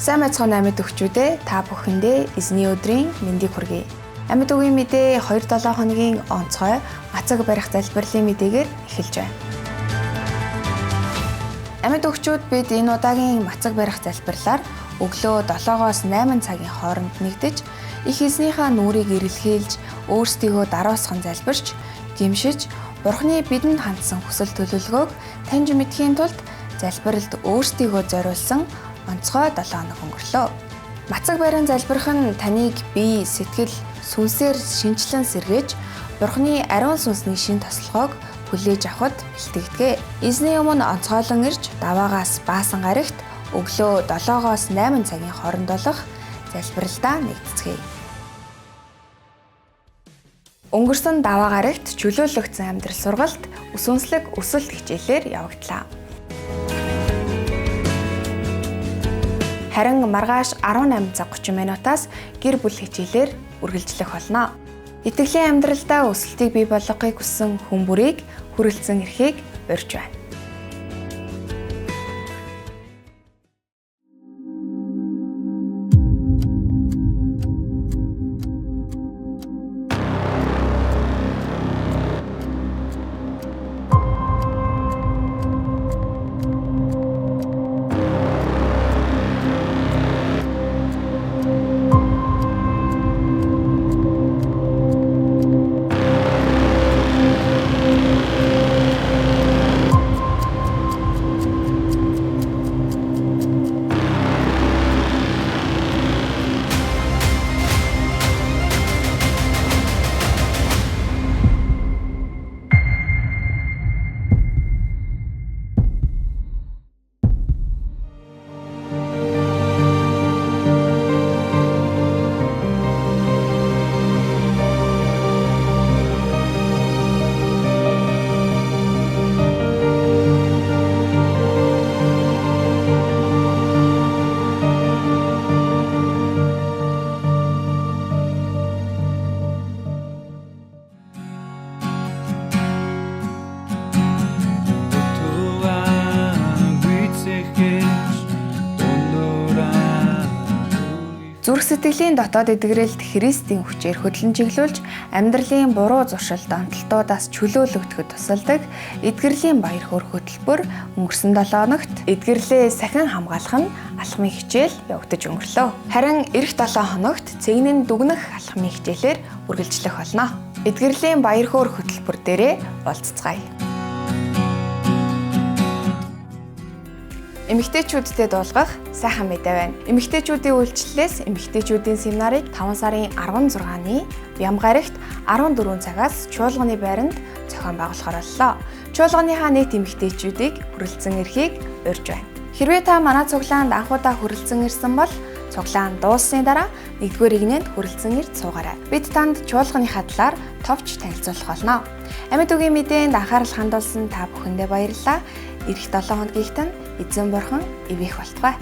Сайн мэцхан амьд өгчүүдээ та бүхэндээ эзний өдрийн мэндийг хүргэе. Амьд үгийн мэдээ 2-7 хоногийн онцгой мацаг барих залбирлын мэдээгээр эхэлж байна. Амьд өгчүүд бид энэ удаагийн мацаг барих залбирлаар өглөө 7-оос 8 цагийн хооронд нэгдэж, их эзнийхээ нүрийг эрэлхийлж, өөрсдийгөө даруусган залбирч, гимшиж, Бурхны бидэнд хандсан хүсэл төлөвлөгөөг таньж мэдхийн тулд залбиралд өөрсдийгөө зориулсан онцгой 7 хоног өнгөрлөө. Мацаг барин залбирх нь таныг бие, сэтгэл, сүнсээр шинчлэн сэргээж, Бурхны ариун сүнсний шин тослогоог хүлээж авахд бэлтгэдэг. Эзний өмнө онцгойлон ирж, даваагаас баасан гарагт өглөө 7-оос 8 цагийн хооронд болох залбиралдаа нэгдэцгээе. Өнгөрсөн даваа гарагт чөлөөлөгдсөн амьдрал сургалт үсүнслэг өсөлт хичээлээр явагдлаа. Харин маргааш 18 цаг 30 минутаас гэр бүл хичээлээр үргэлжлэх болно. Итгэлийн амьдралдаа өсөлтийг бий болгохыг хүссэн хүн бүрийг хүрэлцэн эрхийг урьж байна. Зүрх сэтгэлийн дотоод эдгэрэлд Христийн хүчээр хөдлөн чиглүүлж, амьдралын буруу зуршилд онтолтуудаас чөлөөлөгдөхөд тусалдаг эдгэрлийн баяр хөөр хөтөлбөр өнгөрсөн 7 хоногт эдгэрлээ сахин хамгаалах нь алхмын хичээл явагдаж өнгөрлөө. Харин эх 7 хоногт цэгнэн дүгнэх алхмын хичээлээр үргэлжлэх болно. Эдгэрлийн баяр хөөр хөтөлбөр дээрээ уулзцгаая. Эмэгтэйчүүдтэй дуулгах сайхан мэдээ байна. Эмэгтэйчүүдийн үйлчлэлээс эмэгтэйчүүдийн семинарыг 5 сарын 16-ны Бям гарагт 14 цагаас чуулганы байранд зохион байгуулахаар боллоо. Чуулганыхаа нийт эмэгтэйчүүдийг хүрэлцэн эрхийг урьж байна. Хэрвээ та манай цуглаанд анхудаа хүрэлцэн ирсэн бол цуглаан дууссаны дараа 1-р игнэнд хүрэлцэн ирж суугаарай. Бид танд чуулганыхаа талаар товч танилцуулах болно. Амьд үгийн мэдээнд анхаарал хандуулсан та бүхэндээ баярлалаа. Эх 7 хоногийн эзэн бурхан ивэх болтугай.